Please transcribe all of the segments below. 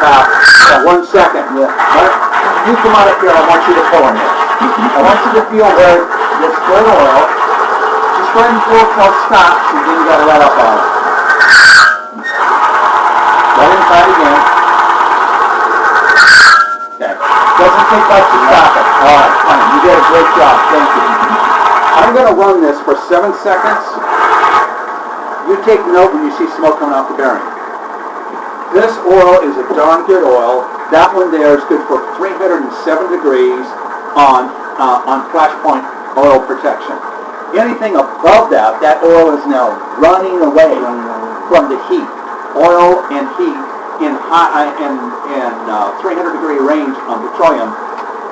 1 second. Yeah. Right? You come out up here, I want you to pull on this. I want you to feel where this good oil, just go ahead and pull till it stops, and then you got to let up on it. Let him try it again. Okay. Doesn't take much to stop it. All right, fine. You did a great job. Thank you. I'm going to run this for 7 seconds. You take note when you see smoke coming off the bearing. This oil is a darn good oil. That one there is good for 307 degrees on flashpoint oil protection. Anything above that, that oil is now running away from the heat. Oil and heat in 300 degree range on petroleum,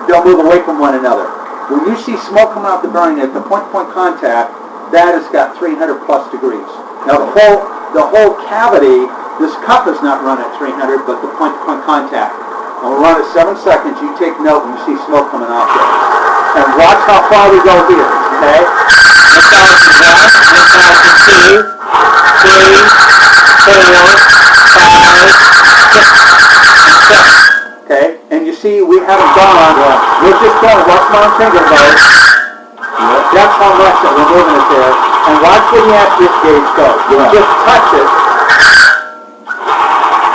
they'll move away from one another. When you see smoke coming out the bearing at the point-to-point contact, that has got 300 plus degrees. Now the whole cavity, this cup is not run at 300, but the point-to-point contact. And we'll run at 7 seconds. You take note when you see smoke coming out there. And watch how far we go here, okay? 1001, 1002, 3, 4, 5, 6, and 7. Okay? And you see we haven't gone, we're just going, watch my finger goes. That's how much that we're moving it there. And watch where the active gauge goes. Just touch it.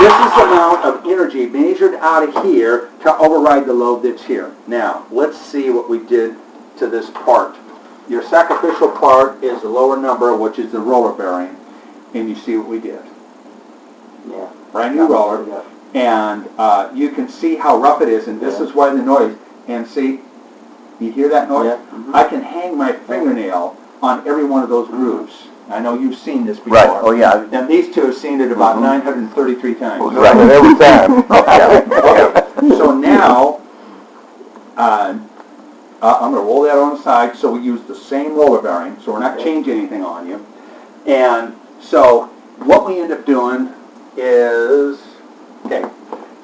This is the amount of energy measured out of here to override the load that's here. Now, let's see what we did to this part. Your sacrificial part is the lower number, which is the roller bearing. And you see what we did. Yeah. Brand new roller. Yeah. And you can see how rough it is, and this is why the noise. And see, you hear that noise? Yeah. Mm-hmm. I can hang my fingernail on every one of those grooves. I know you've seen this before. Right. Oh yeah. And these two have seen it about 933 times. Right. Every time. Okay. So now, I'm going to roll that on the side. So we use the same roller bearing. So we're not changing anything on you. And so what we end up doing is, okay,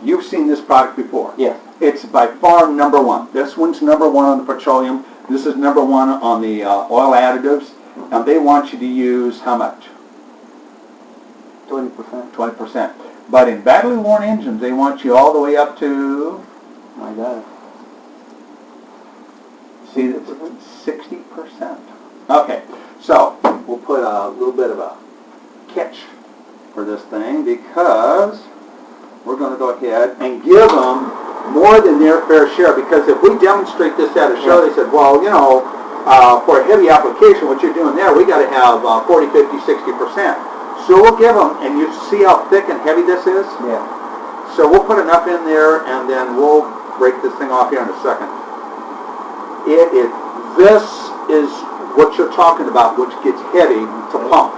you've seen this product before. Yeah. It's by far number one. This one's number one on the petroleum. This is number one on the oil additives. And they want you to use how much? 20%. 20%. But in badly worn engines, they want you all the way up to, My God. see, that's 60%. Okay, so we'll put a little bit of a catch for this thing because we're going to go ahead and give them more than their fair share, because if we demonstrate this at a show, they said, well, you know, for a heavy application, what you're doing there, we got to have 40, 50, 60%. So we'll give them, and you see how thick and heavy this is? Yeah. So we'll put enough in there, and then we'll break this thing off here in a second. This is what you're talking about, which gets heavy to pump.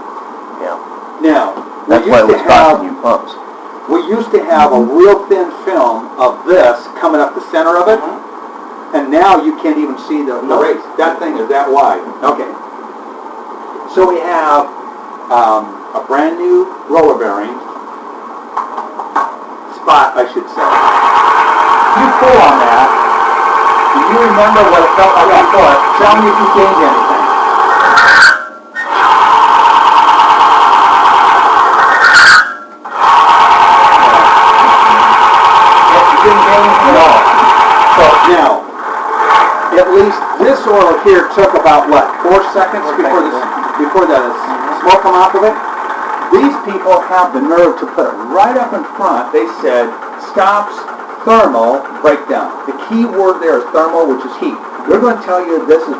Yeah. Now, That's why it was costing you pumps. we used to have a real thin film of this coming up the center of it, and now you can't even see the race. That thing is that wide. Okay. So we have a brand new roller bearing spot, I should say. You pull on that, and you remember what it felt like before. Tell me if you change anything. Now, at least this oil here took about, what, 4 seconds before the smoke come off of it? These people have the nerve to put it right up in front. They said, stops thermal breakdown. The key word there is thermal, which is heat. We're going to tell you this is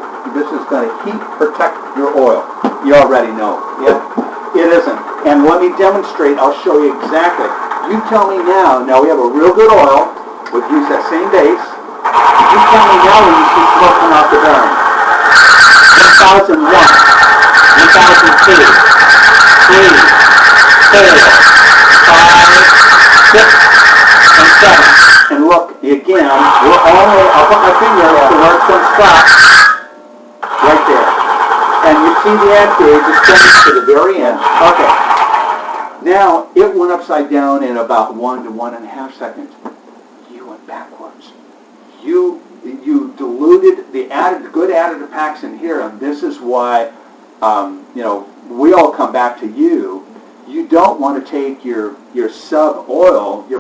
going to heat protect your oil. You already know. Yeah. It isn't. And let me demonstrate. I'll show you exactly. You tell me now. Now we have a real good oil. We've used that same base. You tell me now when you see smoke come out the bearing. 1001, 1002, 3, 4, 5, 6, and 7. And look, again, we're only, I'll put my finger to where it's going to stop. Right there. And you see the ad gauge extends to the very end. Okay. Now, it went upside down in about 1 to 1.5 seconds. You went backwards. You diluted the good additive packs in here, and this is why, we all come back to you. You don't want to take your sub oil, your